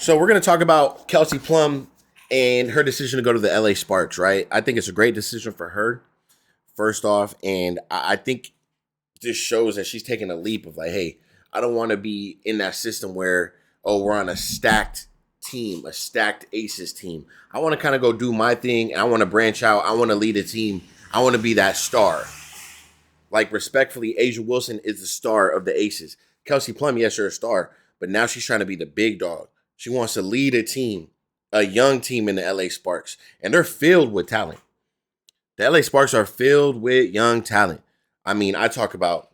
So we're going to talk about Kelsey Plum and her decision to go to the LA Sparks, right? I think it's a great decision for her, first off. And I think this shows that she's taking a leap of like, hey, I don't want to be in that system where, oh, we're on a stacked team, a stacked aces team. I want to kind of go do my thing. And I want to branch out. I want to lead a team. I want to be that star. Like, respectfully, Asia Wilson is the star of the aces. Kelsey Plum, yes, you're a star. But now she's trying to be the big dog. She wants to lead a team, a young team in the LA Sparks. And they're filled with talent. The LA Sparks are filled with young talent. I mean, I talk about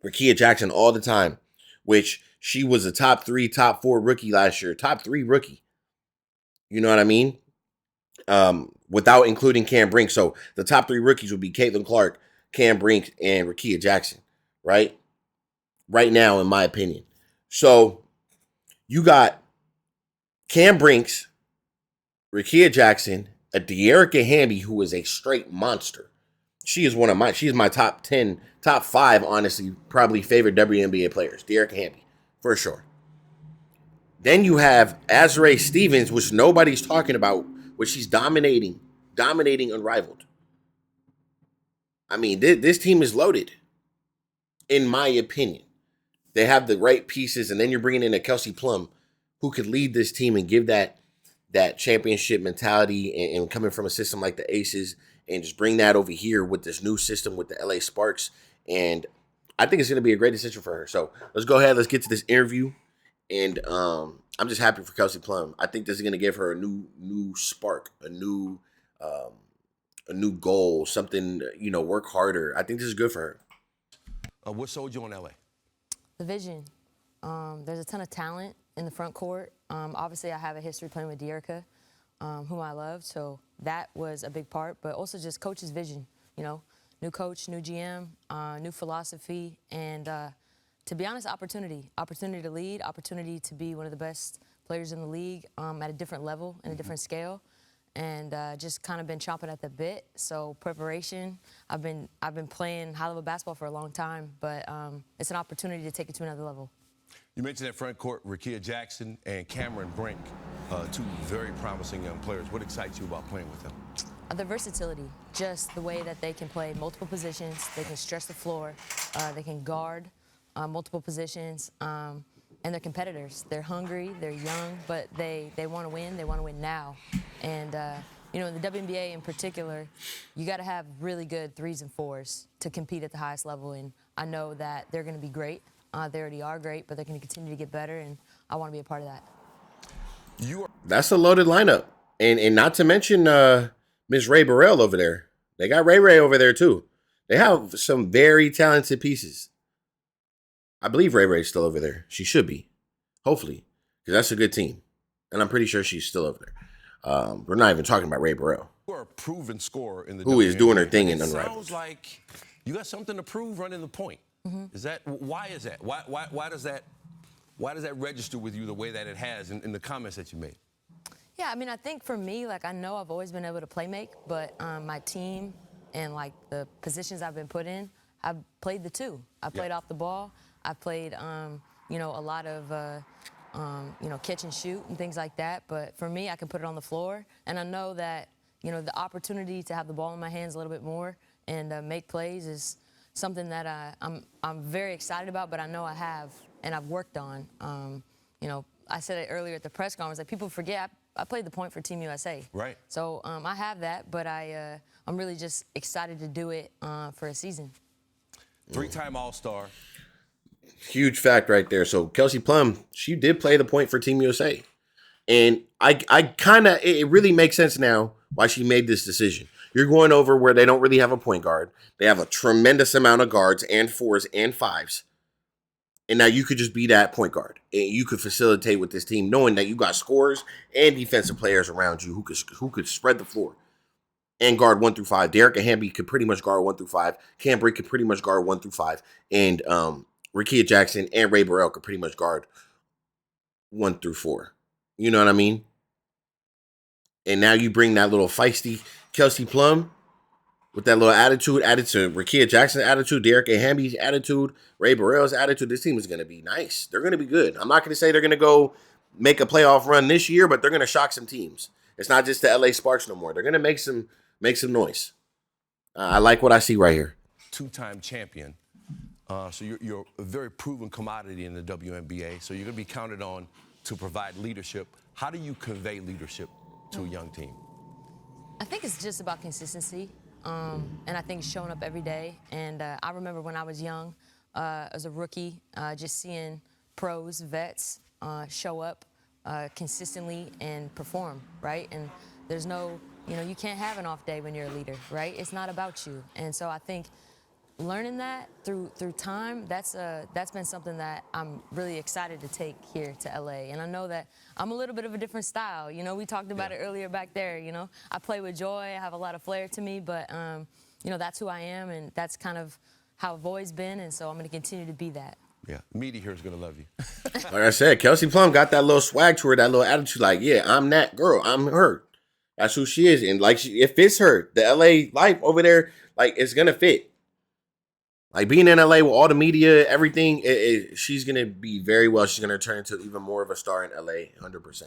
Rickea Jackson all the time, which she was a top 3, top 4 rookie last year. Top 3 rookie. You know what I mean? Without including Cam Brink. So the top 3 rookies would be Caitlin Clark, Cam Brink, and Rickea Jackson, right? Right now, in my opinion. So you got Cam Brinks, Rickea Jackson, a De'Erica Hamby, who is a straight monster. She's my top 10, top 5, honestly, probably favorite WNBA players. De'Erica Hamby, for sure. Then you have Azrae Stevens, which nobody's talking about, which she's dominating unrivaled. I mean, this team is loaded, in my opinion. They have the right pieces, and then you're bringing in a Kelsey Plum who could lead this team and give that championship mentality and coming from a system like the Aces and just bring that over here with this new system with the LA Sparks. And I think it's going to be a great decision for her. So let's go ahead. Let's get to this interview. And I'm just happy for Kelsey Plum. I think this is going to give her a new spark, a new goal, something, work harder. I think this is good for her. What sold you on LA? The vision. There's a ton of talent in the front court. Obviously, I have a history playing with De'Erica, whom I love, so that was a big part. But also just coach's vision, new coach, new GM, new philosophy, and to be honest, opportunity to lead, opportunity to be one of the best players in the league at a different level and a different scale. And just kind of been chomping at the bit. So preparation, I've been playing high-level basketball for a long time, but it's an opportunity to take it to another level. You mentioned that front court, Rickea Jackson and Cameron Brink, 2 very promising young players. What excites you about playing with them? The versatility, just the way that they can play multiple positions, they can stretch the floor, they can guard multiple positions, and they're competitors. They're hungry, they're young, but they want to win. They want to win now. And, in the WNBA in particular, you got to have really good 3s and 4s to compete at the highest level. And I know that they're going to be great. They already are great, but they're going to continue to get better, and I want to be a part of that. That's a loaded lineup. And not to mention Miss Ray Burrell over there. They got Ray over there, too. They have some very talented pieces. I believe Ray's still over there. She should be. Hopefully. Because that's a good team. And I'm pretty sure she's still over there. We're not even talking about Ray Burrell. You are a proven scorer in the who WNBA. Is doing her thing in Unrivaled. Sounds like you got something to prove running the point. Mm-hmm. Why is that? Why does that register with you the way that it has in the comments that you made? Yeah, I mean, I think for me, I know I've always been able to play make, but my team and, the positions I've been put in, I've played the 2. I played off the ball. I played, a lot of, catch and shoot and things like that. But for me, I can put it on the floor. And I know that, the opportunity to have the ball in my hands a little bit more and make plays is something that I'm very excited about, but I know I have and I've worked on. I said it earlier at the press conference, people forget I played the point for Team USA. Right. So I have that, but I'm really just excited to do it for a season. 3-time All-Star. Huge fact right there. So Kelsey Plum, she did play the point for Team USA. And it really makes sense now why she made this decision. You're going over where they don't really have a point guard. They have a tremendous amount of guards and 4s and 5s. And now you could just be that point guard. And you could facilitate with this team knowing that you got scorers and defensive players around you who could spread the floor and guard 1 through 5. De'Erica Hamby could pretty much guard 1 through 5. Cam Brink could pretty much guard 1 through 5. And Rickea Jackson and Ray Burrell could pretty much guard 1 through 4. You know what I mean? And now you bring that little feisty Kelsey Plum with that little attitude added to Rickea Jackson's attitude, De'Erica Hamby's attitude, Ray Burrell's attitude. This team is going to be nice. They're going to be good. I'm not going to say they're going to go make a playoff run this year, but they're going to shock some teams. It's not just the LA Sparks no more. They're going to make some noise. I like what I see right here. Two-time champion. So you're a very proven commodity in the WNBA. So you're going to be counted on to provide leadership. How do you convey leadership to a young team? I think it's just about consistency, and I think showing up every day. And I remember when I was young, as a rookie, just seeing pros, vets show up consistently and perform, right? And there's no, you can't have an off day when you're a leader, right? It's not about you. And so I think learning that through time, that's been something that I'm really excited to take here to LA. And I know that I'm a little bit of a different style. We talked about it earlier back there. I play with joy. I have a lot of flair to me, but that's who I am, and that's kind of how I've always been. And so I'm going to continue to be that. Yeah, Meaty here is going to love you. Like I said, Kelsey Plum got that little swag to her, that little attitude. Like, yeah, I'm that girl. I'm her. That's who she is, and like it fits her. The LA life over there, like it's gonna fit. Like being in LA with all the media, everything, she's going to be very well. She's going to turn into even more of a star in LA, 100%.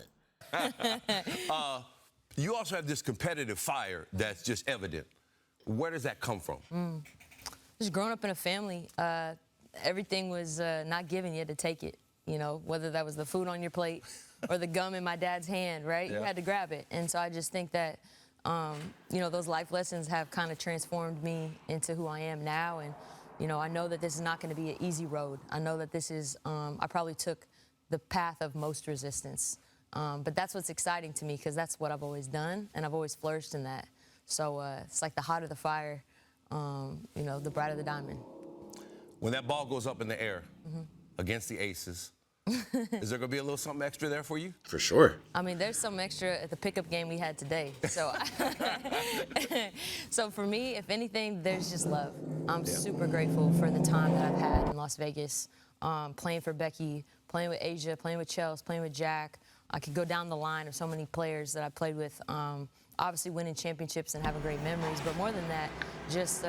You also have this competitive fire that's just evident. Where does that come from? Just growing up in a family, everything was not given, you had to take it. Whether that was the food on your plate or the gum in my dad's hand, right? Yeah. You had to grab it. And so I just think that, those life lessons have kind of transformed me into who I am now. And I know that this is not going to be an easy road. I know that this is, I probably took the path of most resistance. But that's what's exciting to me, because that's what I've always done, and I've always flourished in that. So it's like the hotter the fire, the brighter the diamond. When that ball goes up in the air against the Aces, is there going to be a little something extra there for you? For sure. I mean, there's some extra at the pickup game we had today. So, so for me, if anything, there's just love. I'm super grateful for the time that I've had in Las Vegas, playing for Becky, playing with Asia, playing with Chelsea, playing with Jack. I could go down the line of so many players that I played with, obviously winning championships and having great memories. But more than that, just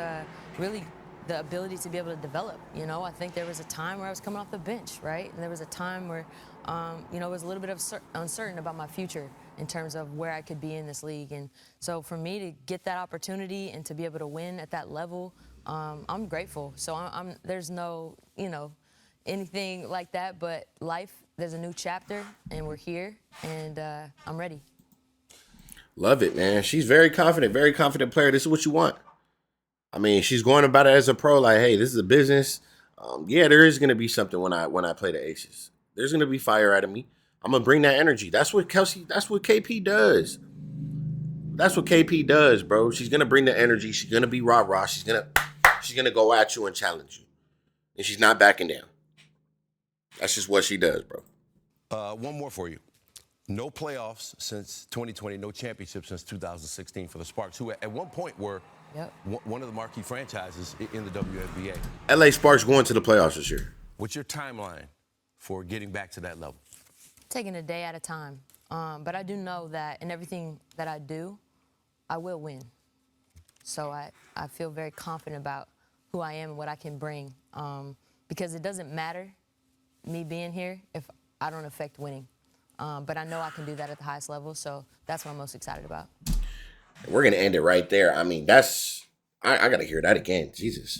really the ability to be able to develop. I think there was a time where I was coming off the bench, right? And there was a time where, it was a little bit of uncertain about my future in terms of where I could be in this league. And so for me to get that opportunity and to be able to win at that level, I'm grateful. So there's no, anything like that, but life, there's a new chapter, and we're here, and I'm ready. Love it, man. She's very confident player. This is what you want. I mean, she's going about it as a pro, like, hey, this is a business. Yeah, there is going to be something when I play the Aces. There's going to be fire out of me. I'm going to bring that energy. That's what KP does. That's what KP does, bro. She's going to bring the energy. She's going to be rah-rah. She's going to go at you and challenge you. And she's not backing down. That's just what she does, bro. One more for you. No playoffs since 2020, no championship since 2016 for the Sparks, who at one point were one of the marquee franchises in the WNBA. LA Sparks going to the playoffs this year. What's your timeline for getting back to that level? Taking a day at a time. But I do know that in everything that I do, I will win. So I feel very confident about who I am and what I can bring. Because it doesn't matter, me being here, if I don't affect winning. But I know I can do that at the highest level, so that's what I'm most excited about. We're going to end it right there. I mean, that's... I got to hear that again. Jesus.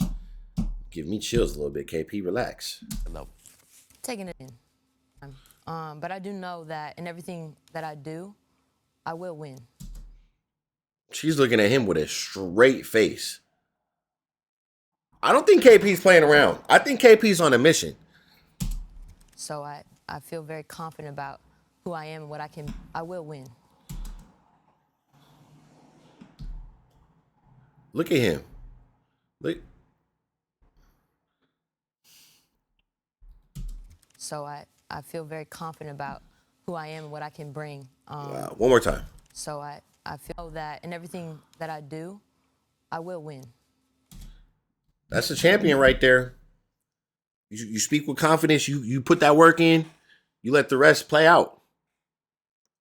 Give me chills a little bit, KP. Relax. No. Taking it in. But I do know that in everything that I do, I will win. She's looking at him with a straight face. I don't think KP's playing around. I think KP's on a mission. So I feel very confident about who I am and I will win. Look at him. Look. So I feel very confident about who I am and what I can bring. Wow. One more time. So I feel that in everything that I do, I will win. That's a champion right there. You speak with confidence. You put that work in. You let the rest play out.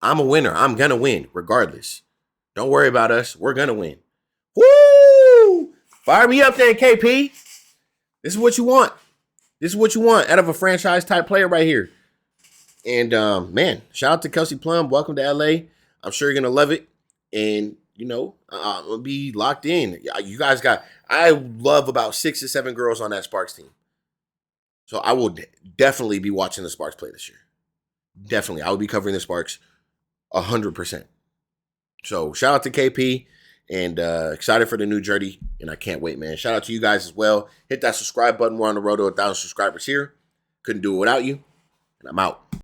I'm a winner. I'm going to win regardless. Don't worry about us. We're going to win. Woo! Fire me up then, KP. This is what you want. This is what you want out of a franchise-type player right here. And man, shout out to Kelsey Plum. Welcome to LA. I'm sure you're gonna love it. And I'm gonna be locked in. You guys I love about 6 to 7 girls on that Sparks team. So I will definitely be watching the Sparks play this year. Definitely. I will be covering the Sparks 100%. So shout out to KP and excited for the new jersey. And I can't wait, man. Shout out to you guys as well. Hit that subscribe button. We're on the road to 1,000 subscribers here. Couldn't do it without you. And I'm out.